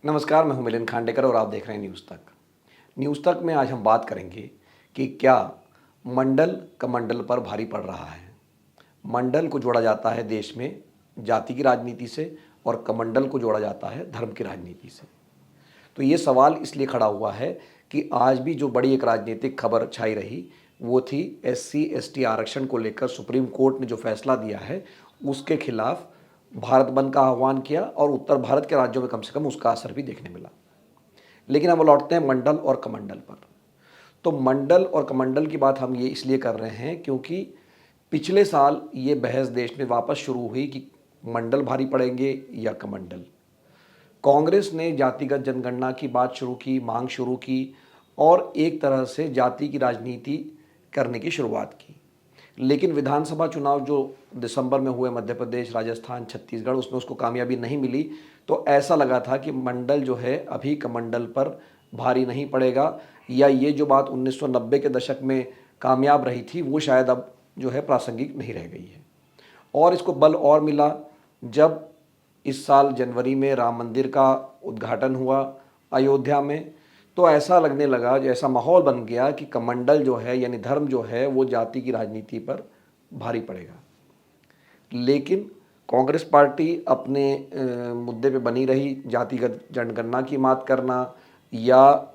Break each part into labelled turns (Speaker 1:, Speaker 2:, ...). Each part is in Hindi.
Speaker 1: नमस्कार, मैं हूं मिलिंद खांडेकर और आप देख रहे हैं न्यूज़ तक। न्यूज़ तक में आज हम बात करेंगे कि क्या मंडल कमंडल पर भारी पड़ रहा है। मंडल को जोड़ा जाता है देश में जाति की राजनीति से और कमंडल को जोड़ा जाता है धर्म की राजनीति से। तो ये सवाल इसलिए खड़ा हुआ है कि आज भी जो बड़ी एक राजनीतिक खबर छाई रही वो थी एससी एसटी आरक्षण को लेकर सुप्रीम कोर्ट ने जो फैसला दिया है उसके खिलाफ भारत बंद का आह्वान किया और उत्तर भारत के राज्यों में कम से कम उसका असर भी देखने मिला। लेकिन अब लौटते हैं मंडल और कमंडल पर। तो मंडल और कमंडल की बात हम ये इसलिए कर रहे हैं क्योंकि पिछले साल ये बहस देश में वापस शुरू हुई कि मंडल भारी पड़ेंगे या कमंडल। कांग्रेस ने जातिगत जनगणना की बात शुरू की, मांग शुरू की और एक तरह से जाति की राजनीति करने की शुरुआत की। लेकिन विधानसभा चुनाव जो दिसंबर में हुए मध्य प्रदेश, राजस्थान, छत्तीसगढ़, उसमें उसको कामयाबी नहीं मिली। तो ऐसा लगा था कि मंडल जो है अभी कमंडल पर भारी नहीं पड़ेगा, या ये जो बात 1990 के दशक में कामयाब रही थी वो शायद अब जो है प्रासंगिक नहीं रह गई है। और इसको बल और मिला जब इस साल जनवरी में राम मंदिर का उद्घाटन हुआ अयोध्या में। तो ऐसा लगने लगा, जैसा माहौल बन गया कि कमंडल जो है यानी धर्म जो है वो जाति की राजनीति पर भारी पड़ेगा। लेकिन कांग्रेस पार्टी अपने मुद्दे पे बनी रही, जातिगत जनगणना की बात करना या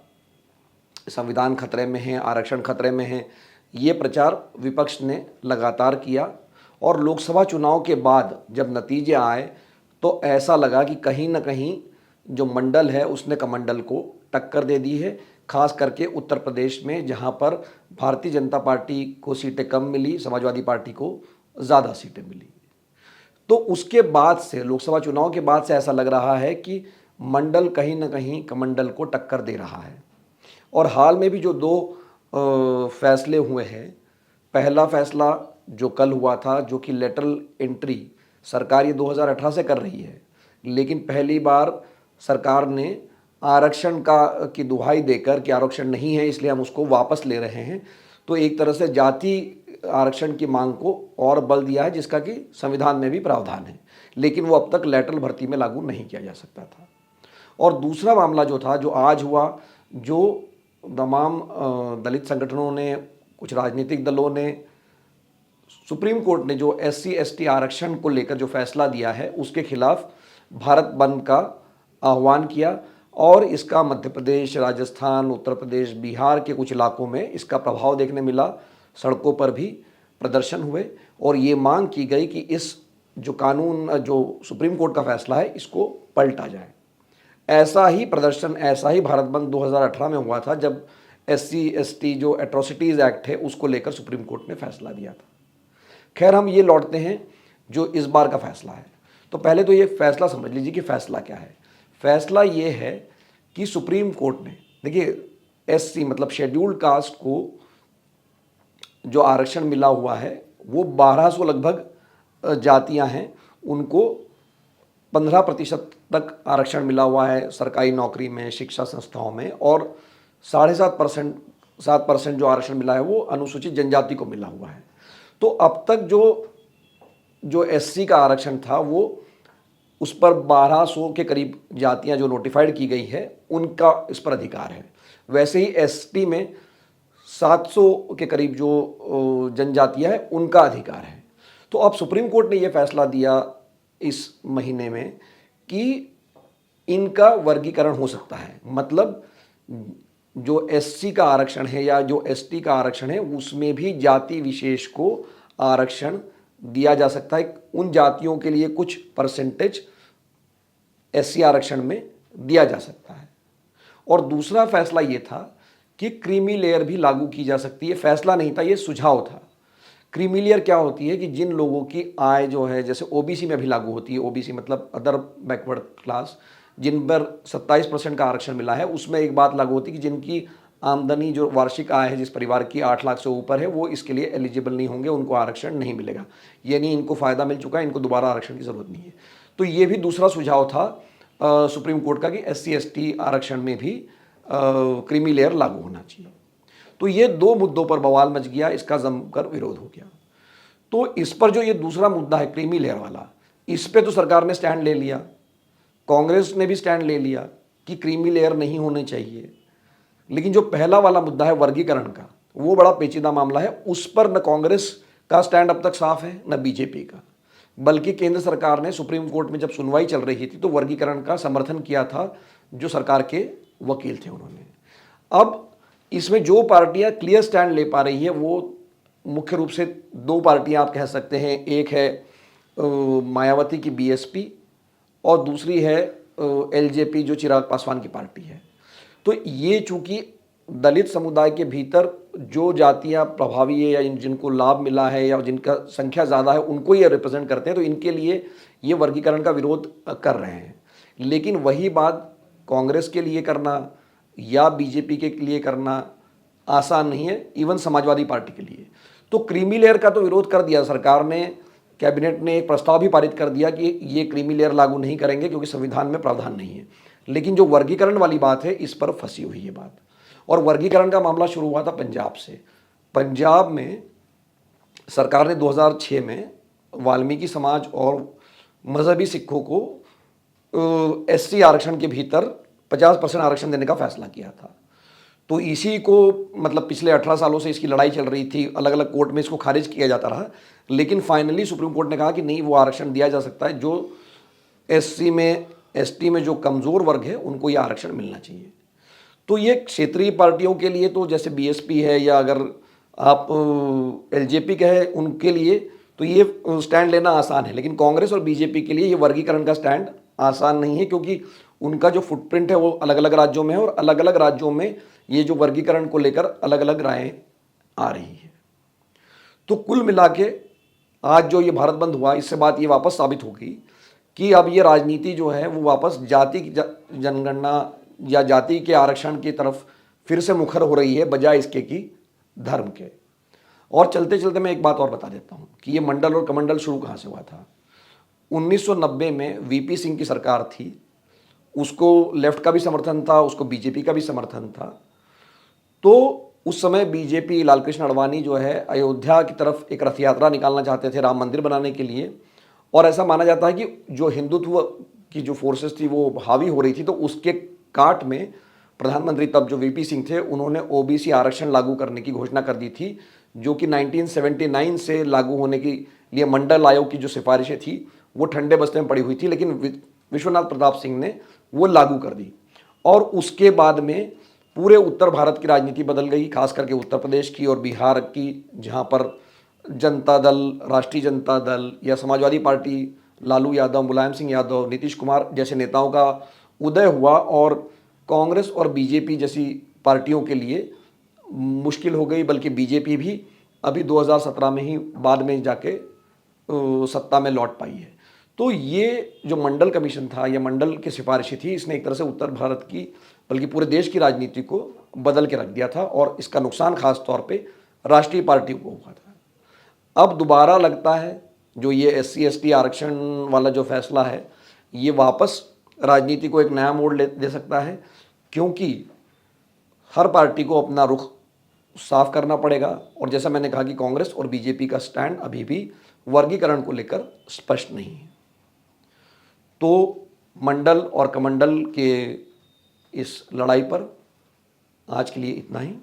Speaker 1: संविधान खतरे में है, आरक्षण खतरे में है, ये प्रचार विपक्ष ने लगातार किया। और लोकसभा चुनाव के बाद जब नतीजे आए तो ऐसा लगा कि कहीं ना कहीं जो मंडल है उसने कमंडल को टक्कर दे दी है, खास करके उत्तर प्रदेश में जहां पर भारतीय जनता पार्टी को सीटें कम मिली, समाजवादी पार्टी को ज़्यादा सीटें मिली। तो उसके बाद से, लोकसभा चुनाव के बाद से ऐसा लग रहा है कि मंडल कहीं ना कहीं कमंडल को टक्कर दे रहा है। और हाल में भी जो दो फैसले हुए हैं, पहला फैसला जो कल हुआ था, जो कि लेटरल एंट्री सरकार ये 2018 से कर रही है, लेकिन पहली बार सरकार ने आरक्षण की दुहाई देकर कि आरक्षण नहीं है इसलिए हम उसको वापस ले रहे हैं। तो एक तरह से जाति आरक्षण की मांग को और बल दिया है, जिसका कि संविधान में भी प्रावधान है, लेकिन वो अब तक लेटरल भर्ती में लागू नहीं किया जा सकता था। और दूसरा मामला जो था, जो आज हुआ, जो तमाम दलित संगठनों ने, कुछ राजनीतिक दलों ने, सुप्रीम कोर्ट ने जो एससी एसटी आरक्षण को लेकर जो फैसला दिया है उसके खिलाफ भारत बंद का आह्वान किया। और इसका मध्य प्रदेश, राजस्थान, उत्तर प्रदेश, बिहार के कुछ इलाकों में इसका प्रभाव देखने मिला। सड़कों पर भी प्रदर्शन हुए और ये मांग की गई कि इस जो कानून, जो सुप्रीम कोर्ट का फैसला है, इसको पलटा जाए। ऐसा ही प्रदर्शन, ऐसा ही भारत बंद 2018 में हुआ था जब एससी एसटी जो एट्रोसिटीज़ एक्ट है उसको लेकर सुप्रीम कोर्ट ने फैसला दिया था। खैर, हम ये लौटते हैं जो इस बार का फैसला है। तो पहले तो ये फैसला समझ लीजिए कि फैसला क्या है। फैसला ये है कि सुप्रीम कोर्ट ने, देखिए, एससी मतलब शेड्यूल्ड कास्ट को जो आरक्षण मिला हुआ है वो 1200 लगभग जातियां हैं, उनको 15% तक आरक्षण मिला हुआ है सरकारी नौकरी में, शिक्षा संस्थाओं में, और 7.5% जो आरक्षण मिला है वो अनुसूचित जनजाति को मिला हुआ है। तो अब तक जो एससी का आरक्षण था वो उस पर 1200 के करीब जातियां जो नोटिफाइड की गई है उनका इस पर अधिकार है। वैसे ही एसटी में 700 के करीब जो जनजातियां हैं उनका अधिकार है। तो अब सुप्रीम कोर्ट ने यह फैसला दिया इस महीने में कि इनका वर्गीकरण हो सकता है। मतलब जो एससी का आरक्षण है या जो एसटी का आरक्षण है उसमें भी जाति विशेष को आरक्षण दिया जा सकता है। उन जातियों के लिए कुछ परसेंटेज एससी आरक्षण में दिया जा सकता है। और दूसरा फैसला ये था कि क्रीमी लेयर भी लागू की जा सकती है। फैसला नहीं था, ये सुझाव था। क्रीमी लेयर क्या होती है कि जिन लोगों की आय जो है, जैसे ओबीसी में भी लागू होती है, ओबीसी मतलब अदर बैकवर्ड क्लास, जिन पर 27% का आरक्षण मिला है, उसमें एक बात लागू होती है कि जिनकी आमदनी, जो वार्षिक आय है जिस परिवार की 8 लाख से ऊपर है, वो इसके लिए एलिजिबल नहीं होंगे, उनको आरक्षण नहीं मिलेगा। ये नहीं इनको फ़ायदा मिल चुका है, इनको दोबारा आरक्षण की ज़रूरत नहीं है। तो ये भी दूसरा सुझाव था सुप्रीम कोर्ट का कि एससी एसटी आरक्षण में भी क्रीमी लेयर लागू होना चाहिए। तो ये दो मुद्दों पर बवाल मच गया, इसका जमकर विरोध हो गया। तो इस पर जो ये दूसरा मुद्दा है क्रीमी लेयर वाला, इस पे तो सरकार ने स्टैंड ले लिया, कांग्रेस ने भी स्टैंड ले लिया, कि क्रीमी लेयर नहीं होने चाहिए, लेकिन जो पहला वाला मुद्दा है वर्गीकरण का, वो बड़ा पेचीदा मामला है। उस पर न कांग्रेस का स्टैंड अब तक साफ है न बीजेपी का, बल्कि केंद्र सरकार ने सुप्रीम कोर्ट में जब सुनवाई चल रही थी तो वर्गीकरण का समर्थन किया था, जो सरकार के वकील थे उन्होंने। अब इसमें जो पार्टियां क्लियर स्टैंड ले पा रही है वो मुख्य रूप से दो पार्टियां आप कह सकते हैं। एक है मायावती की बीएसपी और दूसरी है एलजेपी जो चिराग पासवान की पार्टी है। तो ये चूंकि दलित समुदाय के भीतर जो जातियां प्रभावी है या जिनको लाभ मिला है या जिनका संख्या ज़्यादा है उनको ये रिप्रेजेंट करते हैं, तो इनके लिए ये वर्गीकरण का विरोध कर रहे हैं। लेकिन वही बात कांग्रेस के लिए करना या बीजेपी के लिए करना आसान नहीं है, इवन समाजवादी पार्टी के लिए। तो क्रीमी लेयर का तो विरोध कर दिया सरकार ने, कैबिनेट ने एक प्रस्ताव भी पारित कर दिया कि ये क्रीमी लेयर लागू नहीं करेंगे क्योंकि संविधान में प्रावधान नहीं है। लेकिन जो वर्गीकरण वाली बात है इस पर फंसी हुई है बात। और वर्गीकरण का मामला शुरू हुआ था पंजाब से। पंजाब में सरकार ने 2006 में वाल्मीकि समाज और मजहबी सिखों को एससी आरक्षण के भीतर 50% आरक्षण देने का फैसला किया था। तो इसी को मतलब पिछले 18 सालों से इसकी लड़ाई चल रही थी, अलग अलग कोर्ट में इसको खारिज किया जाता रहा, लेकिन फाइनली सुप्रीम कोर्ट ने कहा कि नहीं, वो आरक्षण दिया जा सकता है। जो एससी में एसटी में जो कमज़ोर वर्ग है उनको ये आरक्षण मिलना चाहिए। तो ये क्षेत्रीय पार्टियों के लिए तो जैसे बीएसपी है या अगर आप एलजेपी का है उनके लिए तो ये स्टैंड लेना आसान है, लेकिन कांग्रेस और बीजेपी के लिए ये वर्गीकरण का स्टैंड आसान नहीं है, क्योंकि उनका जो फुटप्रिंट है वो अलग अलग राज्यों में है और अलग अलग राज्यों में ये जो वर्गीकरण को लेकर अलग अलग रायें आ रही है। तो कुल मिला के आज जो ये भारत बंद हुआ, इससे बात ये वापस साबित होगी कि अब ये राजनीति जो है वो वापस जाति की जनगणना या जाति के आरक्षण की तरफ फिर से मुखर हो रही है, बजाय इसके कि धर्म के। और चलते चलते मैं एक बात और बता देता हूँ कि ये मंडल और कमंडल शुरू कहाँ से हुआ था। 1990 में वीपी सिंह की सरकार थी, उसको लेफ्ट का भी समर्थन था, उसको बीजेपी का भी समर्थन था। तो उस समय बीजेपी लालकृष्ण आडवाणी जो है अयोध्या की तरफ एक रथ यात्रा निकालना चाहते थे राम मंदिर बनाने के लिए, और ऐसा माना जाता है कि जो हिंदुत्व की जो फोर्सेस थी वो हावी हो रही थी, तो उसके काट में प्रधानमंत्री तब जो वीपी सिंह थे उन्होंने ओबीसी आरक्षण लागू करने की घोषणा कर दी थी, जो कि 1979 से लागू होने के लिए मंडल आयोग की जो सिफारिशें थी वो ठंडे बस्ते में पड़ी हुई थी, लेकिन विश्वनाथ प्रताप सिंह ने वो लागू कर दी। और उसके बाद में पूरे उत्तर भारत की राजनीति बदल गई, खास करके उत्तर प्रदेश की और बिहार की, जहाँ पर जनता दल, राष्ट्रीय जनता दल या समाजवादी पार्टी, लालू यादव, मुलायम सिंह यादव, नीतीश कुमार जैसे नेताओं का उदय हुआ, और कांग्रेस और बीजेपी जैसी पार्टियों के लिए मुश्किल हो गई। बल्कि बीजेपी भी अभी 2017 में ही बाद में जाके सत्ता में लौट पाई है। तो ये जो मंडल कमीशन था या मंडल की सिफारिशें थी, इसने एक तरह से उत्तर भारत की बल्कि पूरे देश की राजनीति को बदल के रख दिया था, और इसका नुकसान खास तौर पे राष्ट्रीय पार्टियों को हुआ था। अब दोबारा लगता है जो ये एससी एसटी आरक्षण वाला जो फैसला है ये वापस राजनीति को एक नया मोड़ दे सकता है, क्योंकि हर पार्टी को अपना रुख साफ करना पड़ेगा। और जैसा मैंने कहा कि कांग्रेस और बीजेपी का स्टैंड अभी भी वर्गीकरण को लेकर स्पष्ट नहीं है। तो मंडल और कमंडल के इस लड़ाई पर आज के लिए इतना ही।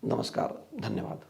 Speaker 1: नमस्कार, धन्यवाद।